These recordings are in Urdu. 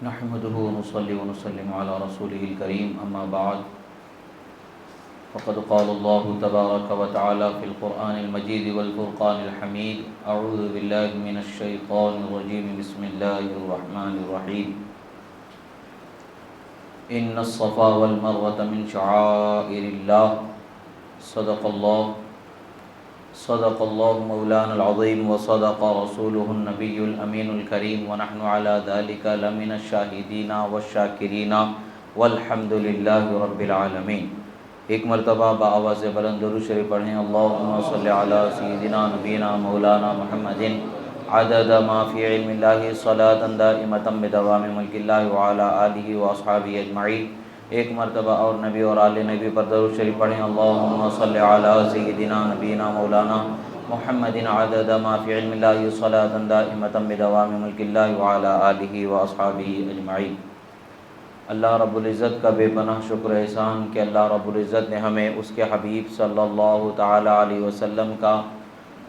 نحمده ونصلي ونسلم على رسوله الكريم أما بعد فقد قال الله تبارك وتعالى في القرآن المجيد والفرقان الحميد أعوذ بالله من الشيطان الرجيم بسم الله الرحمن الرحيم إن الصفا والمروة من شعائر الله صدق الله مولانا العظيم وصدق رسوله النبي الأمين الكريم ونحن على ذلك لمن الشاهدين والشاكرين والحمد لله رب العالمين۔ ایک مرتبہ بآواز بلند درود شریف پڑھیں۔ اللہم صلی علی سیدنا نبینا مولانا محمد عدد ما فی علم اللہ صلاۃ دائمۃ بدوام ملک اللہ وعلی آلہ واصحابہ اجمعین۔ ایک مرتبہ اور نبی اور آل نبی پر درود شریف پڑھیں۔ اللہم صلی علی سیدنا نبینا مولانا محمد عدد ما فی علم اللہ صلاۃ دائمۃ بدوام ملک اللہ وعلی آلہ واصحابہ اجمعین۔ اللہ رب العزت کا بے پناہ شکر احسان کہ اللہ رب العزت نے ہمیں اس کے حبیب صلی اللہ تعالی علیہ وسلم کا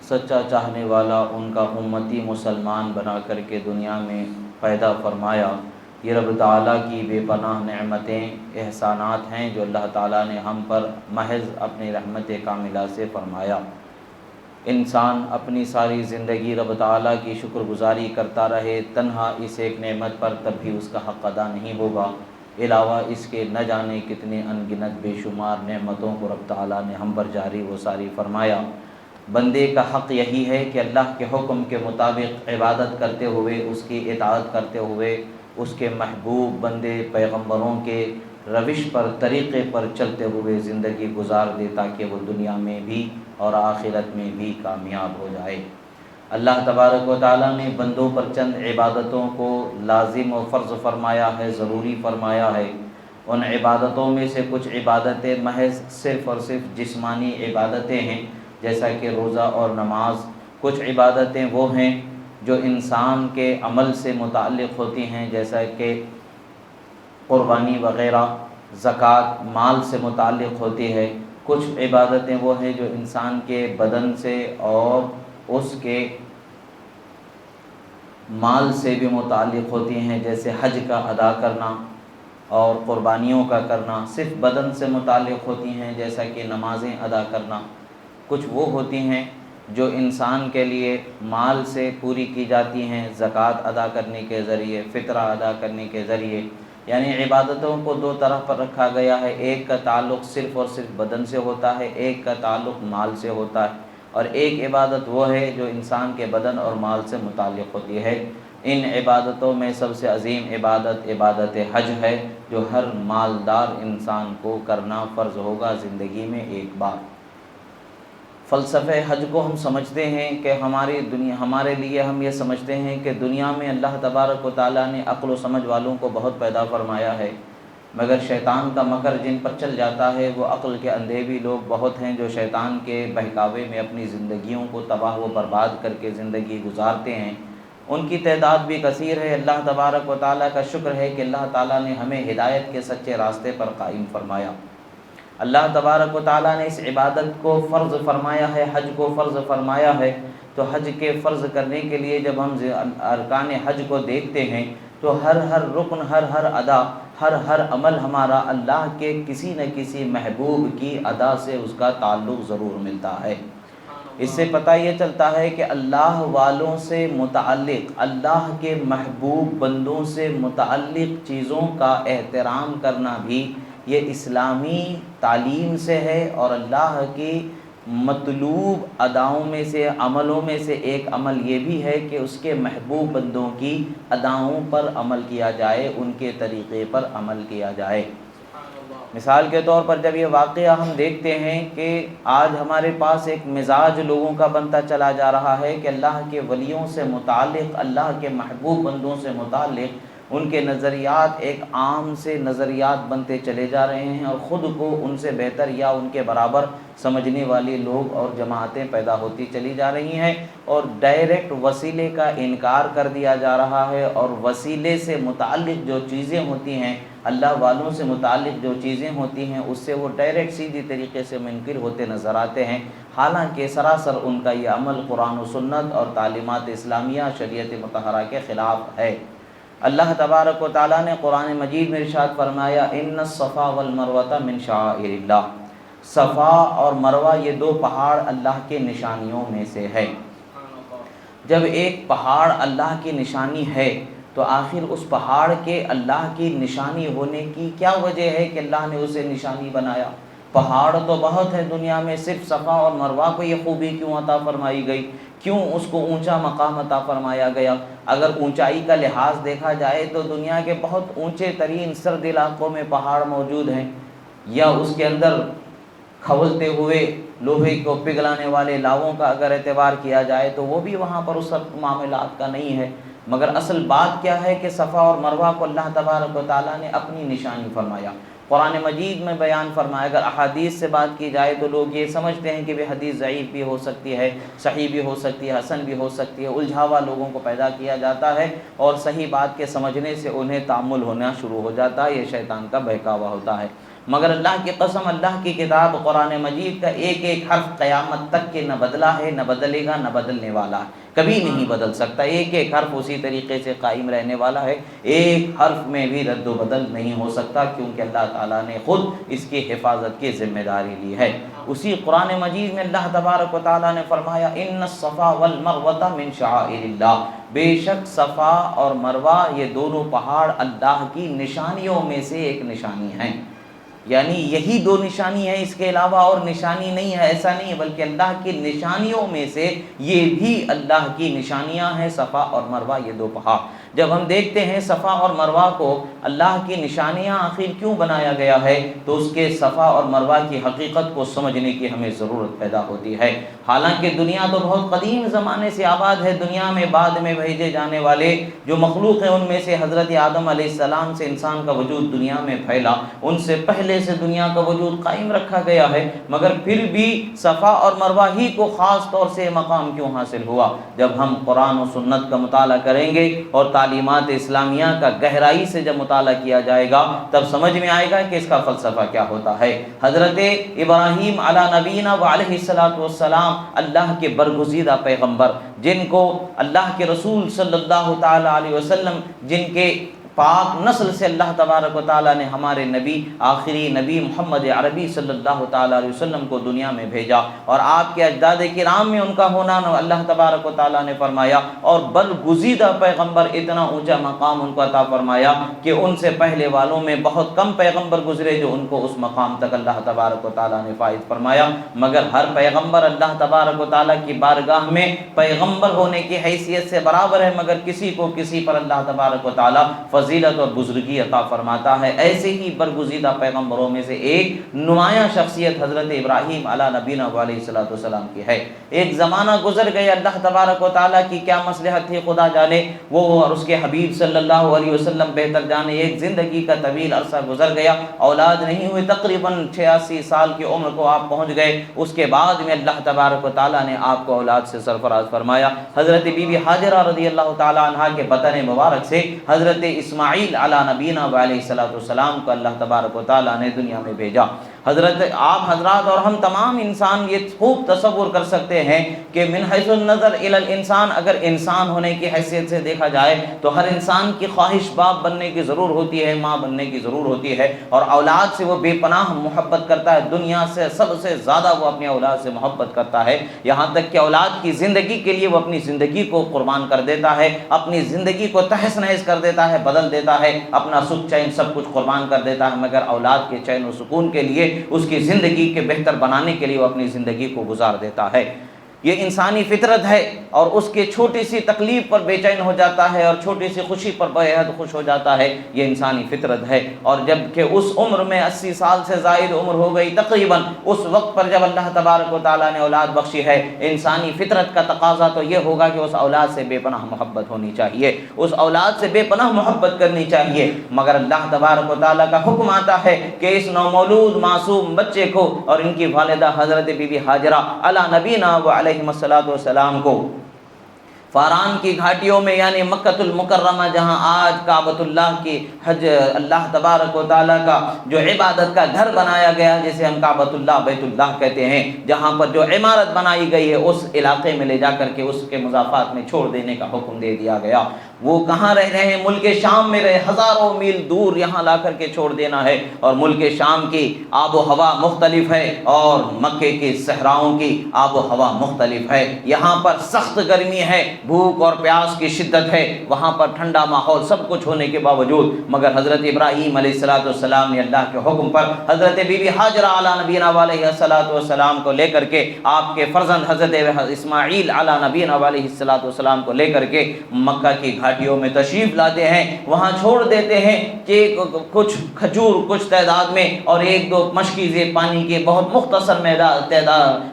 سچا چاہنے والا، ان کا امتی مسلمان بنا کر کے دنیا میں پیدا فرمایا۔ یہ رب تعالیٰ کی بے پناہ نعمتیں، احسانات ہیں جو اللہ تعالیٰ نے ہم پر محض اپنی رحمت کاملہ سے فرمایا۔ انسان اپنی ساری زندگی رب تعالیٰ کی شکر گزاری کرتا رہے تنہا اس ایک نعمت پر، تب بھی اس کا حق ادا نہیں ہوگا۔ علاوہ اس کے نہ جانے کتنے ان گنت بے شمار نعمتوں کو رب تعالیٰ نے ہم پر جاری و ساری فرمایا۔ بندے کا حق یہی ہے کہ اللہ کے حکم کے مطابق عبادت کرتے ہوئے، اس کی اطاعت کرتے ہوئے، اس کے محبوب بندے پیغمبروں کے روش پر، طریقے پر چلتے ہوئے زندگی گزار دے، تاکہ وہ دنیا میں بھی اور آخرت میں بھی کامیاب ہو جائے۔ اللہ تبارک و تعالیٰ نے بندوں پر چند عبادتوں کو لازم و فرض فرمایا ہے، ضروری فرمایا ہے۔ ان عبادتوں میں سے کچھ عبادتیں محض صرف اور صرف جسمانی عبادتیں ہیں، جیسا کہ روزہ اور نماز۔ کچھ عبادتیں وہ ہیں جو انسان کے عمل سے متعلق ہوتی ہیں، جیسا کہ قربانی وغیرہ، زکوٰۃ مال سے متعلق ہوتی ہے۔ کچھ عبادتیں وہ ہیں جو انسان کے بدن سے اور اس کے مال سے بھی متعلق ہوتی ہیں، جیسے حج کا ادا کرنا اور قربانیوں کا کرنا۔ صرف بدن سے متعلق ہوتی ہیں، جیسا کہ نمازیں ادا کرنا۔ کچھ وہ ہوتی ہیں جو انسان کے لیے مال سے پوری کی جاتی ہیں، زکوٰۃ ادا کرنے کے ذریعے، فطرہ ادا کرنے کے ذریعے۔ یعنی عبادتوں کو دو طرح پر رکھا گیا ہے، ایک کا تعلق صرف اور صرف بدن سے ہوتا ہے، ایک کا تعلق مال سے ہوتا ہے، اور ایک عبادت وہ ہے جو انسان کے بدن اور مال سے متعلق ہوتی ہے۔ ان عبادتوں میں سب سے عظیم عبادت عبادت حج ہے، جو ہر مالدار انسان کو کرنا فرض ہوگا زندگی میں ایک بار۔ فلسفہ حج کو ہم سمجھتے ہیں کہ ہمارے لیے ہم یہ سمجھتے ہیں کہ دنیا میں اللہ تبارک و تعالیٰ نے عقل و سمجھ والوں کو بہت پیدا فرمایا ہے، مگر شیطان کا مکر جن پر چل جاتا ہے، وہ عقل کے اندھے بھی لوگ بہت ہیں جو شیطان کے بہکاوے میں اپنی زندگیوں کو تباہ و برباد کر کے زندگی گزارتے ہیں۔ ان کی تعداد بھی کثیر ہے۔ اللہ تبارک و تعالیٰ کا شکر ہے کہ اللہ تعالیٰ نے ہمیں ہدایت کے سچے راستے پر قائم فرمایا۔ اللہ تبارک و تعالیٰ نے اس عبادت کو فرض فرمایا ہے، حج کو فرض فرمایا ہے۔ تو حج کے فرض کرنے کے لیے جب ہم ارکان حج کو دیکھتے ہیں تو ہر رکن، ہر ادا، ہر عمل ہمارا اللہ کے کسی نہ کسی محبوب کی ادا سے اس کا تعلق ضرور ملتا ہے۔ اس سے پتہ یہ چلتا ہے کہ اللہ والوں سے متعلق، اللہ کے محبوب بندوں سے متعلق چیزوں کا احترام کرنا بھی یہ اسلامی تعلیم سے ہے، اور اللہ کی مطلوب اداؤں میں سے، عملوں میں سے ایک عمل یہ بھی ہے کہ اس کے محبوب بندوں کی اداؤں پر عمل کیا جائے، ان کے طریقے پر عمل کیا جائے۔ مثال کے طور پر جب یہ واقعہ ہم دیکھتے ہیں کہ آج ہمارے پاس ایک مزاج لوگوں کا بنتا چلا جا رہا ہے کہ اللہ کے ولیوں سے متعلق، اللہ کے محبوب بندوں سے متعلق ان کے نظریات ایک عام سے نظریات بنتے چلے جا رہے ہیں، اور خود کو ان سے بہتر یا ان کے برابر سمجھنے والی لوگ اور جماعتیں پیدا ہوتی چلی جا رہی ہیں، اور ڈائریکٹ وسیلے کا انکار کر دیا جا رہا ہے، اور وسیلے سے متعلق جو چیزیں ہوتی ہیں، اللہ والوں سے متعلق جو چیزیں ہوتی ہیں، اس سے وہ ڈائریکٹ سیدھی طریقے سے منکر ہوتے نظر آتے ہیں، حالانکہ سراسر ان کا یہ عمل قرآن و سنت اور تعلیمات اسلامیہ شریعت مطہرہ کے خلاف ہے۔ اللہ تبارک و تعالیٰ نے قرآن مجید میں ارشاد فرمایا ان الصفا والمروہ من شعائر اللہ، صفا اور مروہ یہ دو پہاڑ اللہ کے نشانیوں میں سے ہے۔ جب ایک پہاڑ اللہ کی نشانی ہے تو آخر اس پہاڑ کے اللہ کی نشانی ہونے کی کیا وجہ ہے کہ اللہ نے اسے نشانی بنایا؟ پہاڑ تو بہت ہے دنیا میں، صرف صفا اور مروہ کو یہ خوبی کیوں عطا فرمائی گئی؟ کیوں اس کو اونچا مقام عطا فرمایا گیا؟ اگر اونچائی کا لحاظ دیکھا جائے تو دنیا کے بہت اونچے ترین سرد علاقوں میں پہاڑ موجود ہیں، یا اس کے اندر کھولتے ہوئے لوہے کو پگھلانے والے لاووں کا اگر اعتبار کیا جائے تو وہ بھی وہاں پر اس وقت معاملات کا نہیں ہے۔ مگر اصل بات کیا ہے کہ صفا اور مروہ کو اللہ تبارک و تعالیٰ نے اپنی نشانی فرمایا، قرآن مجید میں بیان فرمایا۔ اگر احادیث سے بات کی جائے تو لوگ یہ سمجھتے ہیں کہ وہ حدیث ضعیف بھی ہو سکتی ہے، صحیح بھی ہو سکتی ہے، حسن بھی ہو سکتی ہے، الجھاوا لوگوں کو پیدا کیا جاتا ہے اور صحیح بات کے سمجھنے سے انہیں تعامل ہونا شروع ہو جاتا ہے، یہ شیطان کا بہکاوا ہوتا ہے۔ مگر اللہ کی قسم، اللہ کی کتاب قرآن مجید کا ایک ایک حرف قیامت تک کے نہ بدلا ہے، نہ بدلے گا، نہ بدلنے والا ہے، کبھی نہیں بدل سکتا۔ ایک ایک حرف اسی طریقے سے قائم رہنے والا ہے، ایک حرف میں بھی رد و بدل نہیں ہو سکتا، کیونکہ اللہ تعالیٰ نے خود اس کی حفاظت کی ذمہ داری لی ہے۔ اسی قرآن مجید میں اللہ تبارک و تعالیٰ نے فرمایا ان الصفا والمروہ من شعائر اللہ، بے شک صفا اور مروہ یہ دونوں پہاڑ اللہ کی نشانیوں میں سے ایک نشانی ہیں، یعنی یہی دو نشانی ہے، اس کے علاوہ اور نشانی نہیں ہے، ایسا نہیں ہے، بلکہ اللہ کی نشانیوں میں سے یہ بھی اللہ کی نشانیاں ہیں، صفا اور مروہ یہ دو پہاڑ۔ جب ہم دیکھتے ہیں صفا اور مروہ کو اللہ کی نشانیاں آخر کیوں بنایا گیا ہے تو اس کے صفا اور مروہ کی حقیقت کو سمجھنے کی ہمیں ضرورت پیدا ہوتی ہے۔ حالانکہ دنیا تو بہت قدیم زمانے سے آباد ہے، دنیا میں بعد میں بھیجے جانے والے جو مخلوق ہیں ان میں سے حضرت آدم علیہ السلام سے انسان کا وجود دنیا میں پھیلا، ان سے پہلے سے دنیا کا وجود قائم رکھا گیا ہے، مگر پھر بھی صفا اور مروہ ہی کو خاص طور سے مقام کیوں حاصل ہوا؟ جب ہم قرآن و سنت کا مطالعہ کریں گے اور تعلیمات اسلامیہ کا گہرائی سے جب مطالعہ کیا جائے گا تب سمجھ میں آئے گا کہ اس کا فلسفہ کیا ہوتا ہے۔ حضرت ابراہیم علی نبینا وعلیہ الصلاۃ والسلام اللہ کے برگزیدہ پیغمبر، جن کو اللہ کے رسول صلی اللہ تعالی علیہ وسلم، جن کے پاک نسل سے اللہ تبارک و تعالیٰ نے ہمارے نبی، آخری نبی محمد عربی صلی اللہ تعالیٰ علیہ وسلم کو دنیا میں بھیجا، اور آپ کے اجداد کرام میں ان کا ہونا اللہ تبارک و تعالیٰ نے فرمایا، اور برگزیدہ پیغمبر، اتنا اونچا مقام ان کو عطا فرمایا کہ ان سے پہلے والوں میں بہت کم پیغمبر گزرے جو ان کو اس مقام تک اللہ تبارک و تعالیٰ نے فائز فرمایا۔ مگر ہر پیغمبر اللہ تبارک و تعالیٰ کی بارگاہ میں پیغمبر ہونے کی حیثیت سے برابر ہے، مگر کسی کو کسی پر اللہ تبارک و تعالیٰ فضیلت اور بزرگی عطا فرماتا ہے۔ ایسے ہی برگزیدہ پیغمبروں میں سے ایک نمایاں شخصیت حضرت ابراہیم علی نبینا علیہ الصلوۃ والسلام کی ہے۔ ایک زمانہ گزر گیا، اللہ تبارک و تعالیٰ کی کیا مصلحت تھی خدا جانے، وہ اور اس کے حبیب صلی اللہ علیہ وسلم بہتر جانے۔ ایک زندگی کا طویل عرصہ گزر گیا، اولاد نہیں ہوئی، تقریباً 86 سال کی عمر کو آپ پہنچ گئے۔ اس کے بعد میں اللہ تبارک و تعالیٰ نے آپ کو اولاد سے سرفراز فرمایا۔ حضرت بی بی ہاجرہ رضی اللہ تعالیٰ عنہا کے بطن مبارک سے حضرت اسماعیل علی نبینا علیہ الصلوۃ والسلام کو اللہ تبارک و تعالیٰ نے دنیا میں بھیجا۔ حضرت آپ حضرات اور ہم تمام انسان یہ خوب تصور کر سکتے ہیں کہ من حیث النظر الی الانسان، اگر انسان ہونے کی حیثیت سے دیکھا جائے تو ہر انسان کی خواہش باپ بننے کی ضرور ہوتی ہے، ماں بننے کی ضرور ہوتی ہے، اور اولاد سے وہ بے پناہ محبت کرتا ہے، دنیا سے سب سے زیادہ وہ اپنی اولاد سے محبت کرتا ہے، یہاں تک کہ اولاد کی زندگی کے لیے وہ اپنی زندگی کو قربان کر دیتا ہے، اپنی زندگی کو تہس نہس کر دیتا ہے، بدل دیتا ہے، اپنا سکھ چین سب کچھ قربان کر دیتا ہے، مگر اولاد کے چین و سکون کے لیے، اس کی زندگی کے بہتر بنانے کے لیے وہ اپنی زندگی کو گزار دیتا ہے۔ یہ انسانی فطرت ہے، اور اس کے چھوٹی سی تکلیف پر بے چین ہو جاتا ہے اور چھوٹی سی خوشی پر بے حد خوش ہو جاتا ہے، یہ انسانی فطرت ہے۔ اور جب کہ اس عمر میں 80 سال سے زائد عمر ہو گئی تقریباً، اس وقت پر جب اللہ تبارک و تعالیٰ نے اولاد بخشی ہے، انسانی فطرت کا تقاضا تو یہ ہوگا کہ اس اولاد سے بے پناہ محبت ہونی چاہیے، اس اولاد سے بے پناہ محبت کرنی چاہیے۔ مگر اللہ تبارک و تعالیٰ کا حکم آتا ہے کہ اس نومولود معصوم بچے کو اور ان کی والدہ حضرت بی بی ہاجرہ علی نبینا علیہ الصلوۃ والسلام کو فاران کی گھاٹیوں میں، یعنی مکہ المکرمہ، جہاں آج کعبۃ اللہ کی حج اللہ تبارک و تعالیٰ کا جو عبادت کا گھر بنایا گیا، جسے ہم کعبۃ اللہ بیت اللہ کہتے ہیں، جہاں پر جو عمارت بنائی گئی ہے، اس علاقے میں لے جا کر کے اس کے مضافات میں چھوڑ دینے کا حکم دے دیا گیا۔ وہ کہاں رہ رہے ہیں؟ ملک شام میں رہے، ہزاروں میل دور یہاں لا کر کے چھوڑ دینا ہے۔ اور ملک شام کی آب و ہوا مختلف ہے اور مکے کی صحراؤں کی آب و ہوا مختلف ہے۔ یہاں پر سخت گرمی ہے، بھوک اور پیاس کی شدت ہے، وہاں پر ٹھنڈا ماحول سب کچھ ہونے کے باوجود مگر حضرت ابراہیم علیہ السلام نے اللہ کے حکم پر حضرت بی بی ہاجرہ علی نبینا علیہ السلام کو لے کر کے، آپ کے فرزند حضرت اسماعیل علی نبینا علیہ السلام کو لے کر کے مکہ کی گھاٹیوں میں تشریف لاتے ہیں، وہاں چھوڑ دیتے ہیں کہ کچھ کھجور کچھ تعداد میں اور ایک دو مشکیزیں پانی کے بہت مختصر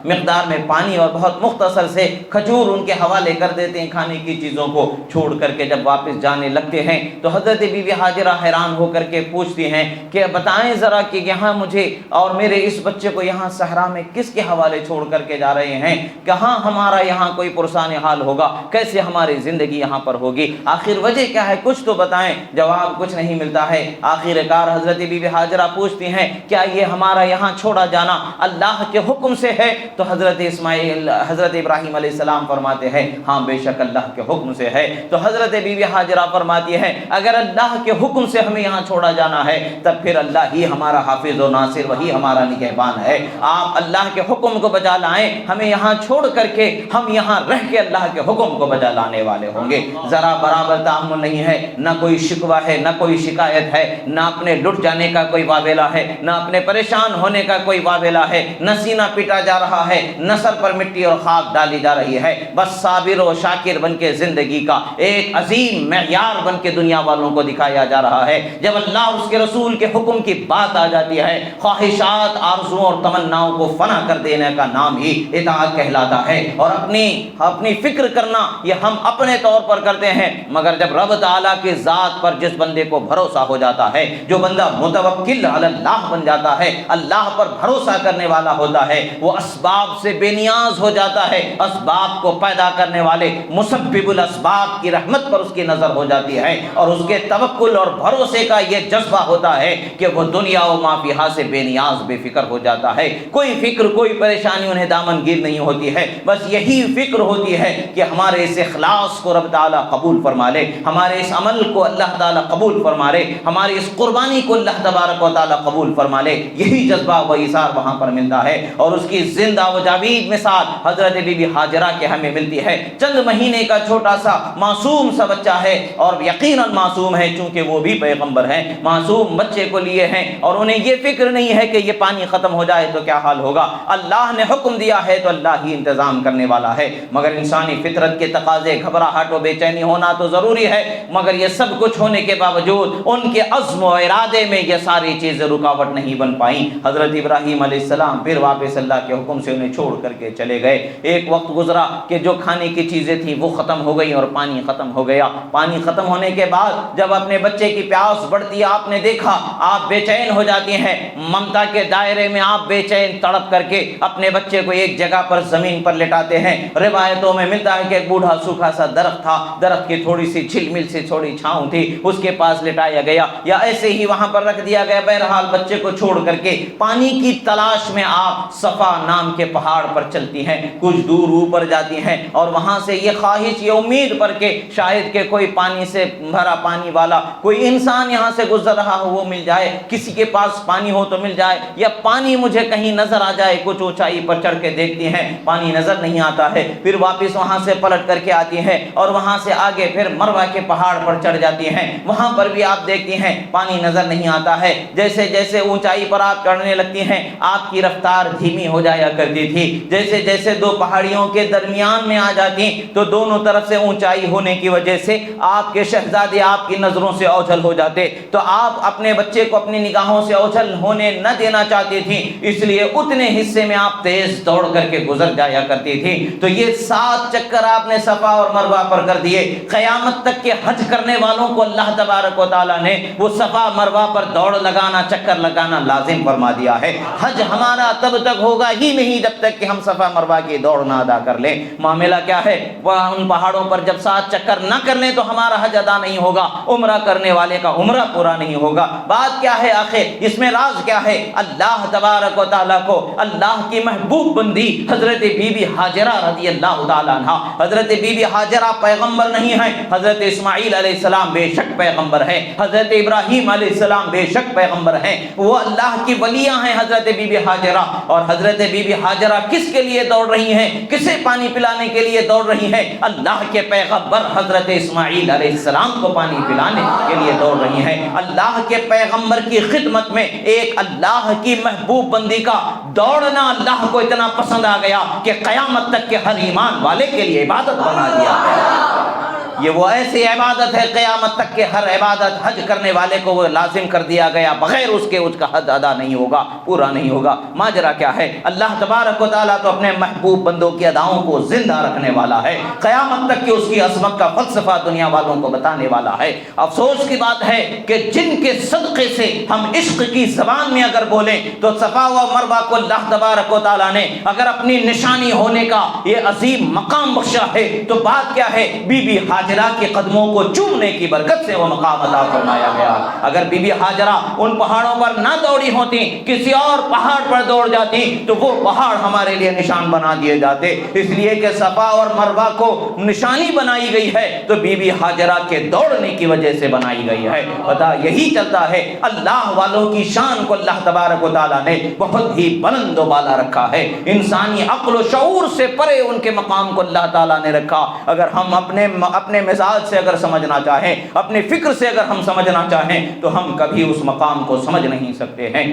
مقدار میں پانی اور بہت مختصر سے کھجور ان کے حوالے کر دیتے ہیں کھانے کی چیزوں کو چھوڑ کر کے۔ جب واپس جانے لگتے ہیں تو حضرت بی بی ہاجرہ حیران ہو کر کے پوچھتی ہیں کہ بتائیں ذرا کہ یہاں مجھے اور میرے اس بچے کو یہاں صحرا میں کس کے حوالے چھوڑ کر کے جا رہے ہیں؟ کہاں ہمارا یہاں کوئی پرسان حال ہوگا؟ کیسے ہماری زندگی یہاں پر ہوگی؟ آخر وجہ کیا ہے؟ کچھ تو بتائیں۔ جواب کچھ نہیں ملتا ہے۔ آخر کار حضرت بی بی ہاجرہ پوچھتی ہیں کیا یہ ہمارا یہاں چھوڑا جانا اللہ کے حکم سے ہے؟ تو حضرت ابراہیم علیہ السلام فرماتے ہیں ہاں بے شک اللہ کے حکم سے ہے۔ تو حضرت بی بی ہاجرہ فرماتی ہے اگر اللہ کے حکم سے ہمیں یہاں چھوڑا جانا ہے تب پھر اللہ ہی ہمارا حافظ و ناصر، وہی ہمارا نگہبان ہے۔ آپ اللہ کے حکم کو بجا لائیں، ہمیں یہاں چھوڑ کر کے ہم یہاں رہ کے اللہ کے حکم کو بجا لانے والے ہوں گے۔ ذرا برابر تعامل نہیں ہے، نہ کوئی شکوہ ہے، نہ کوئی شکایت ہے، نہ اپنے لٹ جانے کا کوئی واویلا ہے، نہ اپنے پریشان ہونے کا کوئی واویلا ہے، نہ سینہ پیٹا جا رہا ہے، نہ سر پر مٹی اور خاک ڈالی جا رہی ہے۔ بس صابر و شاکر بن کے زندگی کا ایک عظیم معیار بن کے دنیا والوں کو دکھایا جا رہا ہے۔ جب اللہ اور اس کے رسول کے حکم کی بات آ جاتی ہے، خواہشات، آرزوؤں اور تمناؤں کو فنا کر دینے کا نام ہی اطاعت کہلاتا ہے۔ اور اپنی فکر کرنا یہ ہم اپنے طور پر کرتے ہیں، مگر جب رب تعالیٰ کی ذات پر جس بندے کو بھروسہ ہو جاتا ہے، جو بندہ متوکل علی اللہ بن جاتا ہے، اللہ پر بھروسہ کرنے والا ہوتا ہے، وہ اسباب سے بے نیاز ہو جاتا ہے۔ اسباب کو پیدا کرنے والے مسبب الاسباب کی رحمت پر اس کی نظر ہو جاتی ہے، اور اس کے توکل اور بھروسے کا یہ جذبہ ہوتا ہے کہ وہ دنیا و ما فیہا سے بے نیاز بے فکر ہو جاتا ہے۔ کوئی فکر، کوئی پریشانی انہیں دامن گیر نہیں ہوتی ہے، بس یہی فکر ہوتی ہے کہ ہمارے اس اخلاص کو رب تعالیٰ قبول فرما لے، ہمارے اس عمل کو اللہ تعالیٰ قبول فرما لے، ہماری اس قربانی کو اللہ تبارک و تعالیٰ قبول فرما لے۔ یہی جذبہ و ایثار وہاں پر ملتا ہے، اور اس کی زندہ و جاوید مثال حضرت بی بی ہاجرہ کے ہمیں ملتی ہے۔ چند مہینے کا چھوٹا سا معصوم سا بچہ ہے، اور یقیناً معصوم ہے چونکہ وہ بھی پیغمبر ہیں۔ معصوم بچے کو لیے ہیں اور انہیں یہ فکر نہیں ہے کہ یہ پانی ختم ہو جائے تو کیا حال ہوگا۔ اللہ نے حکم دیا ہے تو اللہ ہی انتظام کرنے والا ہے، مگر انسانی فطرت کے تقاضے، گھبراہٹ و بے چینی ہونا تو ضروری ہے، مگر یہ سب کچھ ہونے کے باوجود ان کے عزم و ارادے میں یہ ساری چیزیں رکاوٹ نہیں بن پائیں۔ حضرت ابراہیم علیہ السلام پھر واپس اللہ کے حکم سے انہیں چھوڑ کر کے چلے گئے۔ ایک وقت گزرا کہ جو کھانے کی چیزیں تھیں وہ ختم ہو گئی اور پانی ختم ہو گیا۔ پانی ختم ہونے کے بعد جب اپنے بچے کی پیاس بڑھتی ہے، آپ نے دیکھا، آپ بے چین ہو جاتی ہیں، ممتا کے دائرے میں آپ بے چین تڑپ کر کے اپنے بچے کو ایک جگہ پر زمین پر لٹاتے ہیں۔ روایتوں میں ملتا ہے کہ ایک بوڑھا سوکھا سا درخت تھا، درخت کی تھوڑی سی چھل مل سے تھوڑی چھاؤں تھی، اس کے پاس لٹایا گیا یا ایسے ہی وہاں پر رکھ دیا گیا۔ بہرحال بچے کو چھوڑ کر کے پانی کی تلاش میں آپ صفا نام کے پہاڑ پر چلتی ہیں، کچھ دور اوپر جاتی ہیں، اور وہاں سے یہ خواہش، یہ امید پر کہ شاید کہ کوئی پانی سے بھرا پانی والا کوئی انسان یہاں سے گزر رہا ہو وہ مل جائے، کسی کے پاس پانی ہو تو مل جائے، یا پانی مجھے کہیں نظر آ جائے۔ کچھ اونچائی پر چڑھ کے دیکھتی ہیں، پانی نظر نہیں آتا ہے، پھر واپس وہاں سے پلٹ کر کے آتی ہیں اور وہاں سے آگے پھر مروہ کے پہاڑ پر چڑھ جاتی ہیں، وہاں پر بھی آپ دیکھتی ہیں پانی نظر نہیں آتا ہے۔ جیسے جیسے اونچائی پر آپ چڑھنے لگتی ہیں آپ کی رفتار دھیمی ہو جایا کرتی تھی، جیسے جیسے دو پہاڑیوں کے درمیان میں آ جاتی تو دونوں طرف سے اونچائی ہونے کی وجہ سے آپ کے شہزادے آپ کی نظروں سے اوجھل ہو جاتے، تو آپ اپنے بچے کو اپنی نگاہوں سے اوجھل ہونے نہ دینا چاہتی تھی، اس لیے اتنے حصے میں آپ تیز دوڑ کر کے گزر جایا کرتی تھی۔ تو یہ 7 چکر آپ نے صفا اور مروہ پر کر دیے۔ قیامت تک کے حج کرنے والوں کو اللہ تبارک و تعالیٰ نے وہ صفا مروہ پر دوڑ لگانا، چکر لگانا لازم فرما دیا ہے۔ حج ہمارا تب تک ہوگا ہی نہیں جب تک کہ ہم صفا مروہ کی دوڑ نہ ادا کر لیں۔ معاملہ کیا ہے، وہ ان پہاڑوں پر جب 7 چکر نہ کر لیں تو ہمارا حج ادا نہیں ہوگا، عمرہ کرنے والے کا عمرہ پورا نہیں ہوگا۔ بات کیا ہے آخر، اس میں راز کیا ہے؟ اللہ تبارک و تعالیٰ کو اللہ کی محبوب بندی حضرت بی بی ہاجرہ رضی اللہ تعالیٰ عنہ، حضرت بی بی ہاجرہ پیغمبر نہیں ہیں، حضرت اسماعیل علیہ السلام بے شک پیغمبر ہیں، حضرت ابراہیم علیہ السلام بے شک پیغمبر ہیں، وہ اللہ کی ولیاں ہیں حضرت بی بی ہاجرہ۔ اور حضرت بی بی ہاجرہ کس کے لیے دوڑ رہی ہیں، کسے پانی پلانے کے لیے دوڑ رہی ہیں؟ اللہ کے پیغمبر حضرت اسماعیل علیہ السلام کو پانی پلانے کے لیے دوڑ رہی ہیں۔ اللہ کے پیغمبر کی خدمت میں ایک اللہ کی محبوب بندی کا دوڑنا اللہ کو اتنا پسند آ گیا کہ قیامت تک کے ہر ایمان والے کے لیے عبادت بنا دیا گیا۔ یہ وہ ایسی عبادت ہے قیامت تک کے ہر عبادت حج کرنے والے کو وہ لازم کر دیا گیا، بغیر اس کے کا حج ادا نہیں ہوگا، پورا نہیں ہوگا۔ ماجرا کیا ہے؟ اللہ تبارک و تعالیٰ تو اپنے محبوب بندوں کی اداؤں کو زندہ رکھنے والا ہے، قیامت تک کہ اس کی عظمت کا فلسفہ دنیا والوں کو بتانے والا ہے۔ افسوس کی بات ہے کہ جن کے صدقے سے ہم عشق کی زبان میں اگر بولیں تو صفا و مروہ کو اللہ تبارک و تعالیٰ نے اگر اپنی نشانی ہونے کا یہ عظیم مقام بخشا ہے تو بات کیا ہے؟ بی بی ہاجرہ کے قدموں کو چومنے کی برکت سے وہ مقام عطا فرمایا گیا۔ اگر بی بی ہاجرہ ان پہاڑوں پر نہ دوڑی ہوتی، کسی اور پہاڑ پر دوڑ جاتی تو وہ پہاڑ ہمارے لیے نشان بنا دیے جاتے، اس لیے کہ صفا اور مروہ کو نشانی بنائی گئی ہے تو بی بی ہاجرہ کے دوڑنے کی وجہ سے بنائی گئی ہے۔ پتہ یہی چلتا ہے اللہ والوں کی شان کو اللہ تبارک و تعالیٰ نے بہت ہی بلند و بالا رکھا ہے، انسانی عقل و شعور سے پرے ان کے مقام کو اللہ تعالیٰ نے رکھا۔ اگر ہم اپنے مزاج سے اگر سمجھنا چاہیں، اپنے فکر سے اگر ہم سمجھنا چاہیں تو ہم کبھی اس مقام کو سمجھ نہیں سکتے ہیں۔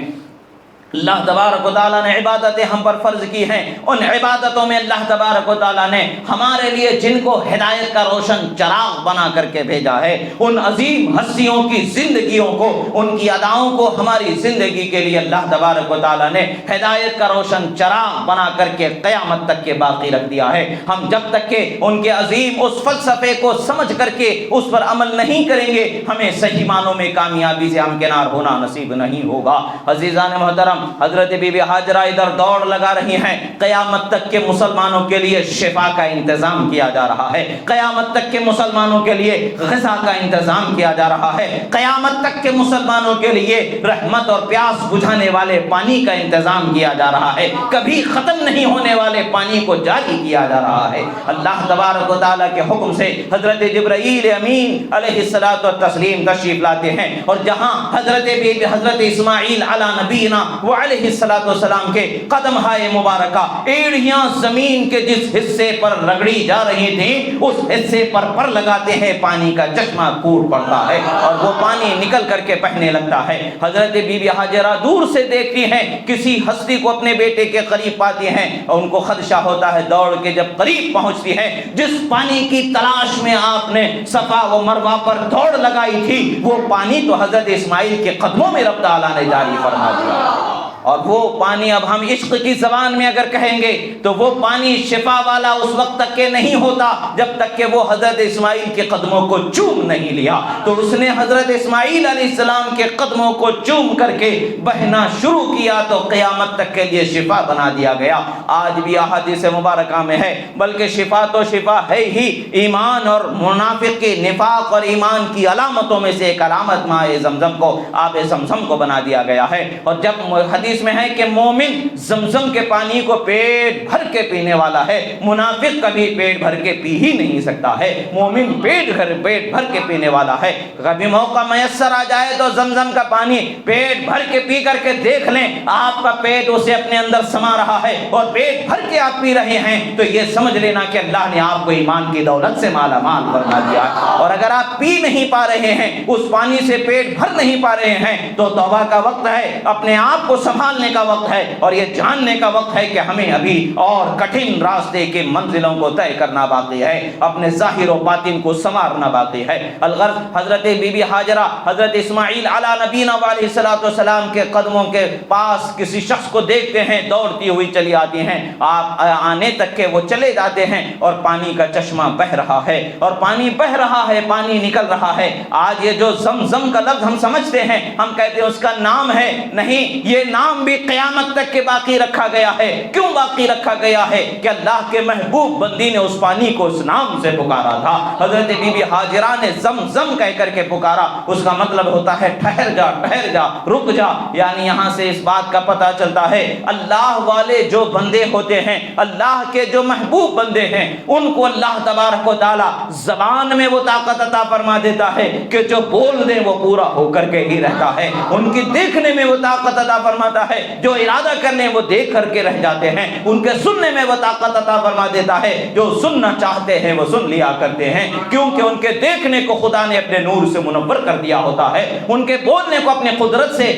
اللہ تبارک و تعالیٰ نے عبادتیں ہم پر فرض کی ہیں، ان عبادتوں میں اللہ تبارک و تعالیٰ نے ہمارے لیے جن کو ہدایت کا روشن چراغ بنا کر کے بھیجا ہے، ان عظیم ہستیوں کی زندگیوں کو، ان کی اداؤں کو ہماری زندگی کے لیے اللہ تبارک و تعالیٰ نے ہدایت کا روشن چراغ بنا کر کے قیامت تک کے باقی رکھ دیا ہے۔ ہم جب تک کہ ان کے عظیم اس فلسفے کو سمجھ کر کے اس پر عمل نہیں کریں گے، ہمیں صحیح معنوں میں کامیابی سے ہمکنار ہونا نصیب نہیں ہوگا۔ عزیزان محترم، حضرت بی بی ہاجرہ ادھر دوڑ لگا رہی ہیں، قیامت تک کے مسلمانوں کے لیے شفا کا انتظام کیا جا رہا ہے، قیامت تک کے مسلمانوں کے لیے غذا کا انتظام کیا جا رہا ہے، قیامت تک کے مسلمانوں کے لیے رحمت اور پیاس بجھانے والے پانی کا انتظام کیا جا رہا ہے، کبھی ختم نہیں ہونے والے پانی کو جاری کیا جا رہا ہے۔ اللہ تبارک و تعالیٰ کے حکم سے حضرت جبرائیل امین علیہ الصلاۃ والتسلیم تشریف لاتے ہیں، اور جہاں حضرت اسماعیل علی نبینا علیہ السلام کے قدم ہائے مبارکہ ایڑیاں زمین کے جس حصے پر رگڑی جا رہی تھیں اس حصے پر لگاتے ہیں، پانی کا چشمہ پھوٹ پڑتا ہے اور وہ پانی نکل کر کے بہنے لگتا ہے۔ حضرت بی بی ہاجرہ دور سے دیکھتی ہیں، کسی ہستی کو اپنے بیٹے کے قریب پاتی ہیں اور ان کو خدشہ ہوتا ہے، دوڑ کے جب قریب پہنچتی ہے، جس پانی کی تلاش میں آپ نے صفا و مروہ پر دوڑ لگائی تھی وہ پانی تو حضرت اسماعیل کے قدموں میں رب تعالیٰ نے جاری فرما دیا۔ اور وہ پانی اب ہم عشق کی زبان میں اگر کہیں گے تو وہ پانی شفا والا اس وقت تک کہ نہیں ہوتا جب تک کہ وہ حضرت اسماعیل کے قدموں کو چوم نہیں لیا۔ تو اس نے حضرت اسماعیل علیہ السلام کے قدموں کو چوم کر کے بہنا شروع کیا تو قیامت تک کے لیے شفا بنا دیا گیا۔ آج بھی احادیث مبارکہ میں ہے، بلکہ شفا تو شفا ہے ہی، ایمان اور منافق کے نفاق اور ایمان کی علامتوں میں سے ایک علامت ماء زمزم کو، آب زمزم کو بنا دیا گیا ہے۔ اور جب حدیث میں ہے کہ مومن زمزم کے پانی کو پیٹ بھر کے پینے والا ہے، منافق کبھی پیٹ بھر کے پی ہی نہیں سکتا ہے، مومن پیٹ بھر کے پینے والا ہے۔ کبھی موقع میسر آ جائے تو زمزم کا پانی پیٹ بھر کے پی کر کے دیکھ لیں، آپ کا پیٹ اسے اپنے اندر سما رہا ہے اور پیٹ بھر کے آپ پی رہے ہیں تو یہ سمجھ لینا کہ اللہ نے آپ کو ایمان کی دولت سے مالا مال فرما دیا۔ اور اگر آپ پی نہیں پا رہے ہیں، اس پانی سے پیٹ بھر نہیں پا رہے ہیں تو توبہ کا وقت ہے، اپنے آپ کو سنبھالنے کا وقت ہے اور یہ جاننے کا وقت ہے کہ ہمیں ابھی اور کٹھن راستے کے منزلوں کو طے کرنا باقی ہے، اپنے ظاہر و باطن کو سنوارنا باقی ہے۔ الغرض حضرت بی بی ہاجرہ حضرت اسماعیل علی نبینا علیہ السلام کے قدموں کے پاس کسی شخص کو دیکھتے ہیں، دوڑتی ہوئی چلی آتی ہیں، آپ آنے تک کہ وہ چلے جاتے ہیں اور پانی کا چشمہ بہہ رہا ہے اور پانی بہہ رہا ہے، پانی نکل رہا ہے۔ آج یہ جو زمزم کا لفظ ہم سمجھتے ہیں، ہم کہتے ہیں اس کا نام ہے، نہیں، یہ نام نام بھی قیامت تک کے باقی رکھا گیا ہے۔ کیوں باقی رکھا گیا ہے؟ کہ اللہ کے محبوب بندی نے اس پانی کو اس نام سے پکارا تھا۔ حضرت بی بی ہاجرہ نے زمزم کہہ کر کے پکارا، اس کا مطلب ہوتا ہے ٹھہر جا، ٹھہر جا، رک جا۔ یعنی یہاں سے اس بات کا پتہ چلتا ہے اللہ والے جو بندے ہوتے ہیں، اللہ کے جو محبوب بندے ہیں، ان کو اللہ تبارک و تعالی زبان میں وہ طاقت عطا فرما دیتا ہے کہ جو بول دیں وہ پورا ہو کر کے ہی رہتا ہے۔ ان کی دیکھنے میں وہ طاقت عطا فرماتا ہے، جو ارادہ کر لیں وہ دیکھ کر کے رہ جاتے ہیں۔ ان کے سننے میں وہ طاقت عطا فرما دیتا ہے، جو سننا چاہتے ہیں وہ سن لیا کرتے ہیں، کیونکہ ان کے دیکھنے کو خدا نے اپنے نور سے منور کر دیا ہوتا ہے، ان کے بولنے کو اپنی قدرت سے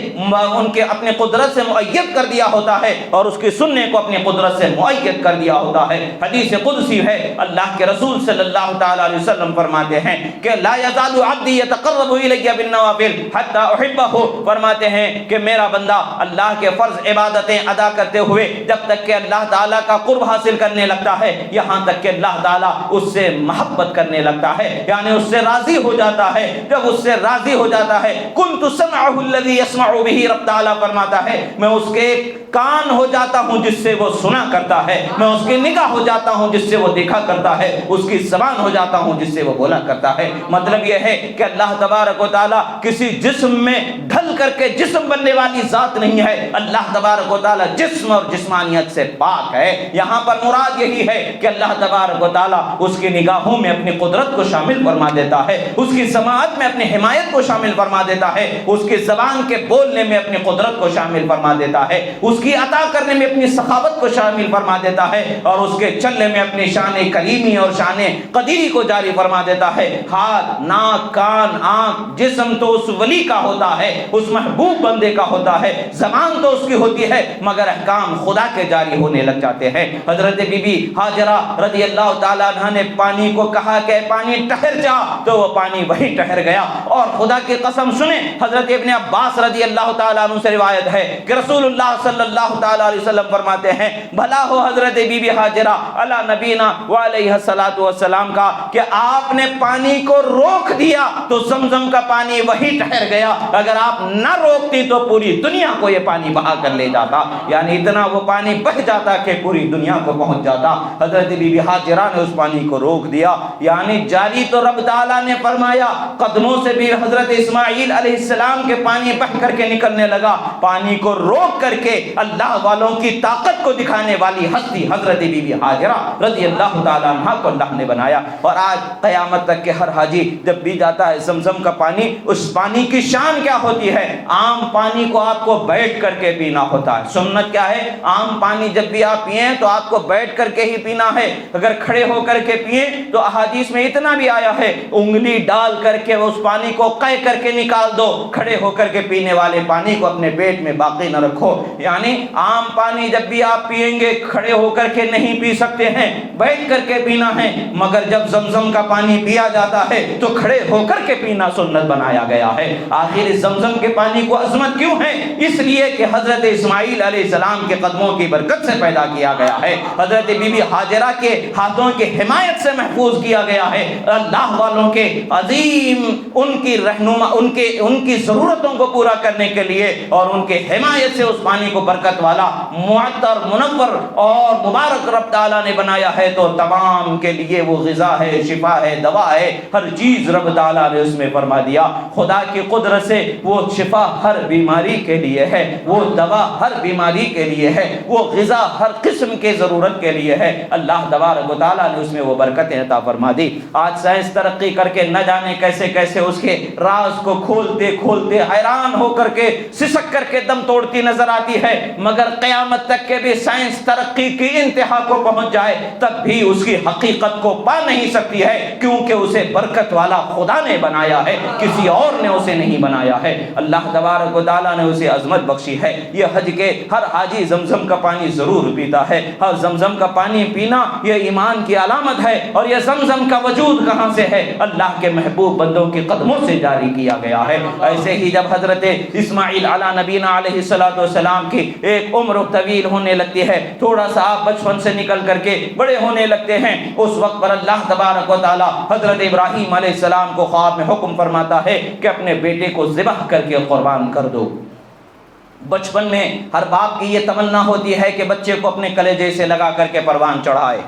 اپنے قدرت سے مؤید کر دیا ہوتا ہے، اور اس کے سننے کو اپنی قدرت سے مؤید کر دیا ہوتا ہے۔ حدیث قدسی ہے، اللہ کے رسول صلی اللہ تعالی علیہ وسلم فرماتے ہیں کہ لا یزال عبدی یتقرب الی بالنوافل حتی احبہ، فرماتے ہیں کہ میرا بندہ اللہ کے فرض عبادتیں ادا کرتے ہوئے جب تک کہ اللہ تعالیٰ کا قرب حاصل کرنے لگتا ہے، یہاں تک کہ اللہ تعالیٰ اس سے محبت کرنے لگتا ہے، یعنی اس سے راضی ہو جاتا ہے۔ جب اس سے راضی ہو جاتا ہے، کنت سمعہ الذی یسمع بہ، رب تعالیٰ فرماتا ہے میں اس کے کان ہو جاتا ہوں جس سے وہ سنا کرتا ہے، میں اس کی نگاہ ہو جاتا ہوں جس سے وہ دیکھا کرتا ہے، اس کی زبان ہو جاتا ہوں جس سے وہ بولا کرتا ہے۔ مطلب یہ ہے کہ اللہ تبارک و تعالیٰ کسی جسم میں ڈھل کر کے جسم بننے والی ذات نہیں ہے، اللہ تبارک و تعالیٰ جسم اور جسمانیت سے پاک ہے۔ یہاں پر مراد یہی ہے کہ اللہ تبارک و تعالیٰ اس کی نگاہوں میں اپنی قدرت کو شامل فرما دیتا ہے، اس کی سماعت میں اپنی حمایت کو شامل فرما دیتا ہے، اس کی زبان کے بولنے میں اپنی قدرت کو شامل فرما دیتا ہے، اس کی عطا کرنے میں اپنی سخاوت کو شامل فرما دیتا ہے، اور اس کے چلنے میں اپنی شان کریمی اور شان قدیری کو جاری فرما دیتا ہے۔ ہاتھ، ناک، کان، آنکھ، جسم تو اس ولی کا ہوتا ہے، اس محبوب بندے کا ہوتا ہے، زبان تو اس کی ہوتی ہے، مگر احکام خدا کے جاری ہونے لگ جاتے ہیں۔ حضرت بی بی ہاجرہ رضی اللہ تعالیٰ عنہ نے پانی کو کہا کہ پانی ٹھہر جا، تو وہ پانی وہیں ٹھہر گیا۔ اور خدا کی قسم سنیں، حضرت ابن عباس رضی اللہ تعالیٰ عنہ سے روایت ہے کہ رسول اللہ صلی اللہ تعالیٰ علیہ وسلم فرماتے ہیں بھلا ہو حضرت بی بی ہاجرہ علی نبینا وعلیہ الصلاۃ والسلام کا کہ آپ نے پانی کو روک دیا تو زمزم کا پانی وہیں ٹھہر گیا، اگر آپ نہ روکتی تو پوری دنیا کو یہ پانی بہا کر لے جاتا، یعنی اتنا وہ پانی بہ جاتا کہ پوری دنیا کو پہنچ جاتا۔ حضرت بی بی ہاجرہ نے اس پانی کو روک دیا، یعنی جاری تو رب تعالیٰ نے فرمایا، قدموں سے بھی حضرت اسماعیل علیہ السلام کے پانی بہ کر کے نکلنے لگا، پانی کو روک کر کے اللہ والوں کی طاقت کو دکھانے والی ہستی حضرت بی بی ہاجرہ رضی اللہ تعالیٰ عنہ کو اللہ نے بنایا۔ اور آج قیامت تک کے ہر حاجی جب بھی جاتا ہے زمزم کا پانی، اس پانی کی شان کیا ہوتی ہے؟ عام پانی کو آپ کو بیٹھ کر کے پینا ہوتا ہے۔ سنت کیا ہے؟ عام پانی جب بھی آپ پئیں تو آپ کو بیٹھ کر کے ہی پینا ہے، اگر کھڑے ہو کر کے پئیں تو احادیث میں اتنا بھی آیا ہے انگلی ڈال کر کے اس پانی کو قے کر کے نکال دو، کھڑے ہو کر کے پینے والے پانی کو اپنے پیٹ میں باقی نہ رکھو۔ یعنی عام پانی جب بھی آپ پئیں گے کھڑے ہو کر کے نہیں پی سکتے ہیں، بیٹھ کر کے پینا ہے، مگر جب زمزم کا پانی پیا جاتا ہے تو کھڑے ہو کر کے پینا سنت بنایا گیا ہے۔ آخر اس زمزم کے پانی کو عظمت کیوں ہے؟ اس لیے کہ حضرت اسماعیل علیہ السلام کے قدموں کی برکت سے پیدا کیا گیا ہے، حضرت بی بی ہاجرہ کے ہاتھوں کی حمایت سے محفوظ کیا گیا ہے، اللہ والوں کے عظیم ان کی رہنما ان کی ضرورتوں کو پورا کرنے کے لیے اور ان کے حمایت سے اس پانی کو برکت والا، معطر، منور اور مبارک رب تعالیٰ نے بنایا ہے، تو تمام کے لیے وہ غذا ہے، شفا ہے، دوا ہے، ہر چیز رب تعالیٰ نے اس میں فرما دیا۔ خدا کی قدرت سے وہ شفا ہر بیماری کے لیے ہے، وہ دوا ہر بیماری کے لیے ہے، وہ غذا ہر قسم کے ضرورت کے لیے ہے، اللہ تبارک و تعالیٰ نے اس میں وہ برکتیں عطا فرما دی۔ آج سائنس ترقی کر کے نہ جانے کیسے کیسے اس کے راز کو کھولتے کھولتے حیران ہو کر کے سسک کر کے دم توڑتی نظر آتی ہے، مگر قیامت تک کے بھی سائنس ترقی کی انتہا کو پہنچ جائے تب بھی اس کی حقیقت کو پا نہیں سکتی ہے، کیونکہ اسے برکت والا خدا نے بنایا ہے، کسی اور نے اسے نہیں بنایا ہے۔ اللہ تبارک و تعالیٰ نے اسے عظمت بخشی ہے۔ یہ حج کے ہر حاجی زمزم کا پانی ضرور پیتا ہے، اور زمزم کا پانی پینا یہ ایمان کی علامت ہے، اور یہ زمزم کا وجود کہاں سے ہے؟ اللہ کے محبوب بندوں کے قدموں سے جاری کیا گیا ہے۔ ایسے ہی جب حضرت اسماعیل علی نبینا علیہ السلام کی ایک عمر طویل ہونے لگتی ہے، تھوڑا سا آپ بچپن سے نکل کر کے بڑے ہونے لگتے ہیں، اس وقت پر اللہ تبارک و تعالی حضرت ابراہیم علیہ السلام کو خواب میں حکم فرماتا ہے کہ اپنے بیٹے کو ذبح کر کے قربان کر دو۔ بچپن میں ہر باپ کی یہ تمنا ہوتی ہے کہ بچے کو اپنے کلیجے سے لگا کر کے پروان چڑھائے،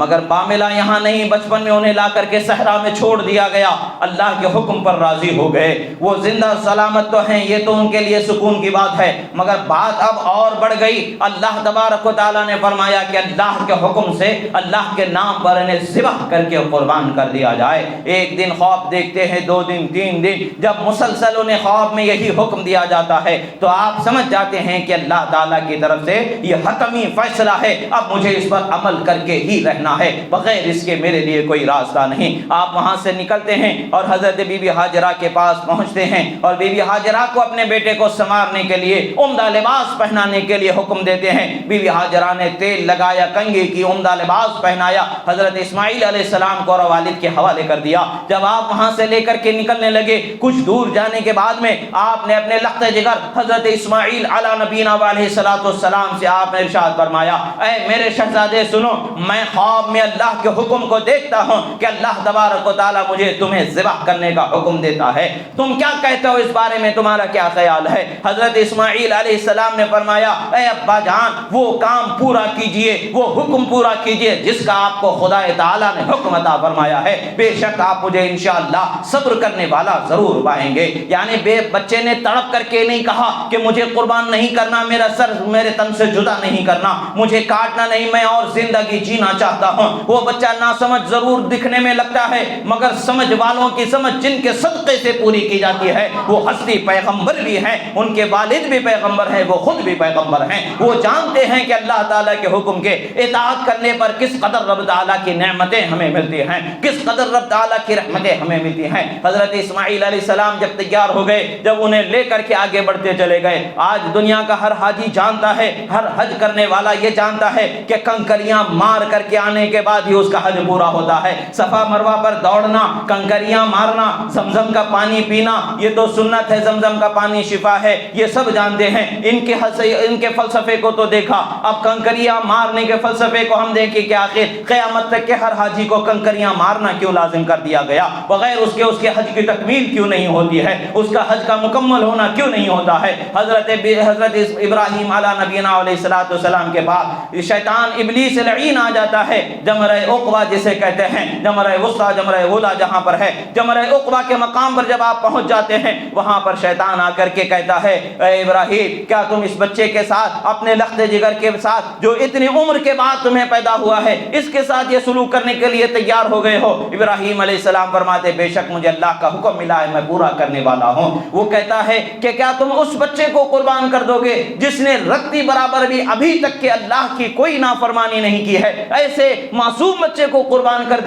مگر معاملہ یہاں نہیں، بچپن میں انہیں لا کر کے صحرا میں چھوڑ دیا گیا، اللہ کے حکم پر راضی ہو گئے، وہ زندہ سلامت تو ہیں، یہ تو ان کے لیے سکون کی بات ہے، مگر بات اب اور بڑھ گئی۔ اللہ تبارک و تعالیٰ نے فرمایا کہ اللہ کے حکم سے اللہ کے نام پر انہیں ذبح کر کے قربان کر دیا جائے۔ ایک دن خواب دیکھتے ہیں، 2 دن 3 دن، جب مسلسل انہیں خواب میں یہی حکم دیا جاتا ہے تو آپ سمجھ جاتے ہیں کہ اللہ تعالیٰ کی طرف سے یہ حتمی فیصلہ ہے، اب مجھے اس پر عمل کر کے ہی رہنا ہے، بغیر اس کے میرے لیے کوئی راستہ نہیں۔ آپ وہاں سے نکلتے ہیں اور حضرت بی بی ہاجرہ کے پاس پہنچتے ہیں اور بی بی ہاجرہ کو اپنے بیٹے کو سنوارنے کے لیے، عمدہ لباس پہنانے کے لیے حکم دیتے ہیں۔ بی بی ہاجرہ نے تیل لگایا، کنگھی کی، عمدہ لباس پہنایا، حضرت اسماعیل علیہ السلام کو اور والد کے حوالے کر دیا۔ جب آپ وہاں سے لے کر کے نکلنے لگے، کچھ دور جانے کے بعد میں آپ نے اپنے لخت جگر حضرت اسماعیل علی نبینا علیہ السلام سے آپ نے ارشاد فرمایا، اے میرے شہزادے سنو، میں خواب میں اللہ کے حکم کو دیکھتا ہوں کہ اللہ تبارک و تعالیٰ مجھے تمہیں ذبح کرنے کا حکم دیتا ہے، تم کیا کہتے ہو، اس بارے میں تمہارا کیا خیال ہے؟ حضرت اسماعیل علیہ السلام نے فرمایا، اے ابا جان، وہ کام پورا کیجئے، وہ حکم پورا کیجئے جس کا آپ کو خدا تعالیٰ نے حکم عطا فرمایا ہے، بے شک آپ مجھے انشاءاللہ صبر کرنے والا ضرور پائیں گے۔ یعنی بچے نے تڑپ کر کے نہیں کہا کہ مجھے قربان نہیں کرنا، میرا سر میرے تن سے جدا نہیں کرنا، مجھے کاٹنا نہیں، میں اور زندگی جینا چاہتا ہوں۔ وہ بچہ ناسمجھ ضرور دکھنے میں لگتا ہے، مگر سمجھ والوں کی سمجھ جن کے صدقے سے پوری کی جاتی ہے وہ ہستی پیغمبر بھی ہیں، ان کے والد بھی پیغمبر ہیں، وہ خود بھی پیغمبر ہیں، وہ جانتے ہیں کہ اللہ تعالیٰ کے حکم کے اطاعت کرنے پر کس قدر رب تعالیٰ کی نعمتیں ہمیں ملتی ہیں، کس قدر رب تعالیٰ کی رحمتیں ہمیں ملتی ہیں۔ حضرت اسماعیل علیہ السلام جب تیار ہو گئے، جب انہیں لے کر کے آگے بڑھتے چلے گئے، آج دنیا کا ہر حاجی جانتا ہے، ہر حج کرنے والا یہ جانتا ہے کہ کنکریاں مار کر کے آنے کے بعد ہی اس کا حج پورا ہوتا ہے۔ صفا مروہ پر دوڑنا، کنکریاں مارنا، زمزم کا پانی پینا، یہ تو سنت ہے، زمزم کا پانی شفا ہے، یہ سب جانتے ہیں۔ ان کے فلسفے کو تو دیکھا، اب کنکریاں مارنے کے فلسفے کو ہم دیکھیں کہ آخر قیامت تک کے ہر حاجی کو کنکریاں مارنا کیوں لازم کر دیا گیا؟ بغیر اس کے حج کی تکمیل کیوں نہیں ہوتی ہے؟ اس کا حج کا مکمل ہونا کیوں نہیں ہوتا ہے؟ حضرت ابراہیم علی نبینا علیہ السلام کے بعد شیطان ابلیس لعین آ جاتا ہے، جمرہ عقبہ جسے کہتے ہیں، جمرہ وسطیٰ، جمرہ اولیٰ جہاں پر ہے، جمرہ عقبہ کے مقام پر جب آپ پہنچ جاتے ہیں، وہاں پر شیطان آ کر کے کہتا ہے، اے ابراہیم، کیا تم اس بچے کے ساتھ، اپنے لخت جگر کے ساتھ جو اتنی عمر کے بعد تمہیں پیدا ہوا ہے، اس کے ساتھ یہ سلوک کرنے کے لیے تیار ہو گئے ہو؟ ابراہیم علیہ السلام فرماتے، بے شک مجھے اللہ کا حکم ملا ہے، میں پورا کرنے والا ہوں۔ وہ کہتا ہے کہ کیا تم اس بچے کو قربان کر دو گے جس نے رتی برابر بھی ابھی تک کہ اللہ کی کوئی نافرمانی نہیں کی ہے؟ ایسے معصوم بچے کو قربان کر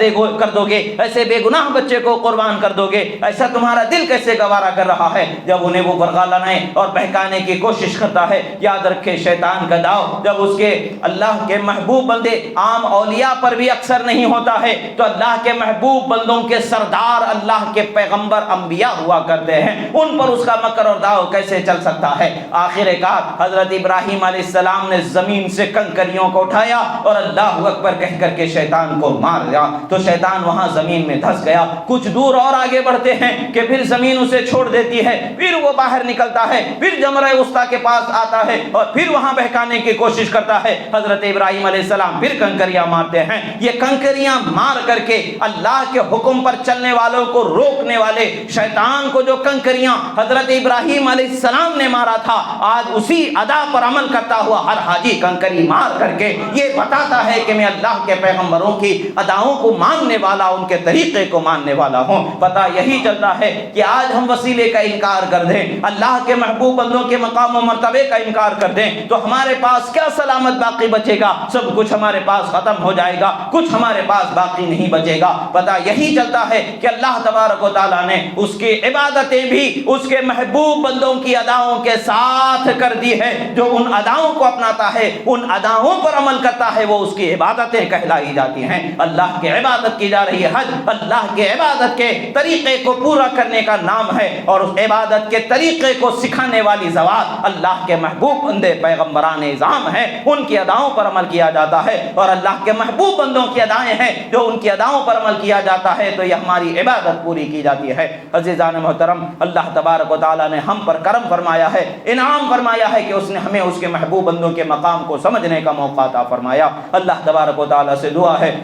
دو گے؟ ایسے بے گناہ بچے کو قربان کر دو گے؟ ایسا تمہارا دل کیسے گوارا کر رہا ہے؟ جب انہیں وہ برگلانے اور بہکانے کی کوشش کرتا ہے، یاد رکھے شیطان کا داؤ جب اس کے اللہ کے محبوب بندے، عام اولیاء پر بھی اکثر نہیں ہوتا ہے، تو اللہ کے محبوب بندوں کے سردار اللہ کے پیغمبر انبیاء ہوا کرتے ہیں، ان پر اس کا مکر اور داؤ کیسے چل سکتا ہے؟ آخر کار حضرت ابراہیم علیہ السلام نے زمین سے کنکریوں کو اٹھایا اور اللہ اکبر کہہ کر کے شیطان کو مار دیا، تو شیطان وہاں زمین میں دھس گیا۔ کچھ دور اور آگے بڑھتے ہیں کہ پھر زمین اسے چھوڑ دیتی ہے، پھر وہ باہر نکلتا ہے، پھر جمرہ وسطیٰ کے پاس آتا ہے اور پھر وہاں بہکانے کی کوشش کرتا ہے۔ حضرت ابراہیم علیہ السلام پھر کنکریاں مارتے ہیں۔ یہ کنکریاں مار کر کے اللہ کے حکم پر چلنے والوں کو روکنے والے شیطان کو جو کنکریاں حضرت ابراہیم علیہ السلام نے مارا تھا، آج اسی ادا پر عمل کرتا ہوا ہر حاجی کنکری مار کر کے یہ بتاتا ہے کہ میں اللہ کے پیغمبروں کی اداؤں کو ماننے والا، ان کے طریقے کو ماننے والا ہوں۔ پتہ یہی چلتا ہے کہ آج ہم وسیلے کا انکار کر دیں، اللہ کے محبوب بندوں کے مقام و مرتبے کا انکار کر دیں، تو ہمارے پاس کیا سلامت باقی بچے گا؟ سب کچھ ہمارے پاس ختم ہو جائے گا، کچھ ہمارے پاس باقی نہیں بچے گا۔ پتہ یہی چلتا ہے کہ اللہ تبارک و تعالیٰ نے اس کی عبادتیں بھی اس کے محبوب بندوں کی اداؤں کے ساتھ کر دی ہے۔ جو ان اداؤں کو اپناتا ہے، ان اداؤں پر عمل کرتا ہے، وہ اس کی عبادتیں کہلائی جاتی ہیں۔ اللہ کی عبادت کی جا رہی ہے، حج اللہ کے عبادت کے طریقے کو پورا کرنے کا نام ہے، اور اس عبادت کے طریقے کو سکھانے والی ذوات اللہ کے محبوب بندے پیغمبران اعظام ہیں، ان کی اداؤں پر عمل کیا جاتا ہے، اور اللہ کے محبوب بندوں کی ادائیں ہیں، جو ان کی اداؤں پر عمل کیا جاتا ہے تو یہ ہماری عبادت پوری کی جاتی ہے۔ عزیزان محترم، اللہ تبارک و تعالیٰ نے ہم پر کرم فرمایا ہے، انعام فرمایا ہے کہ اس نے ہمیں اس کے محبوب بندوں کے مقام کو سمجھنے کا موقع عطا فرمایا۔ اللہ تبارک و تعالیٰ سے دعا ہے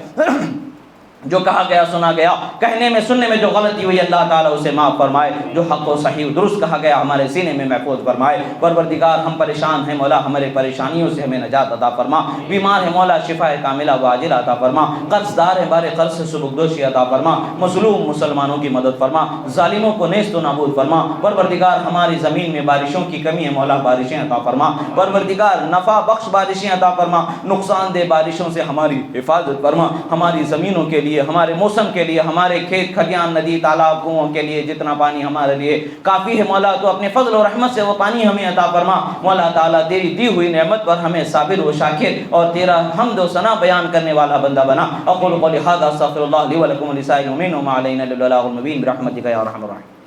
جو کہا گیا سنا گیا، کہنے میں سننے میں جو غلطی ہوئی اللہ تعالیٰ اسے معاف فرمائے، جو حق و صحیح درست کہا گیا ہمارے سینے میں محفوظ فرمائے۔ پروردگار ہم پریشان ہیں مولا، ہمارے پریشانیوں سے ہمیں نجات عطا فرما، بیمار ہے مولا شفا کاملہ و عاجلہ عطا فرما، قرض دار ہے بارے قرض سے سبکدوشی عطا فرما، مظلوم مسلمانوں کی مدد فرما، ظالموں کو نیست و نابود فرما۔ پروردگار ہماری زمین میں بارشوں کی کمی ہے مولا، بارشیں عطا فرما۔ پروردگار نفع بخش بارشیں عطا فرما، نقصان دہ بارشوں سے ہماری حفاظت فرما۔ ہماری زمینوں کے لیے، ہمارے موسم کے لیے، ہمارے کھیت کھلیان ندی تالاب کنووں کے لیے جتنا پانی ہمارے لیے کافی ہے مولا، تو اپنے فضل و رحمت سے وہ پانی ہمیں عطا فرما۔ مولا تعالیٰ تیری دی ہوئی نعمت پر ہمیں صابر و شاکر اور تیرا حمد و ثنا بیان کرنے والا بندہ بنا۔ اقول قولی ھذا استغفر اللہ لی ولکم ولسائر المؤمنین وما علینا الا البلاغ المبین برحمتک یا ارحم الراحمین۔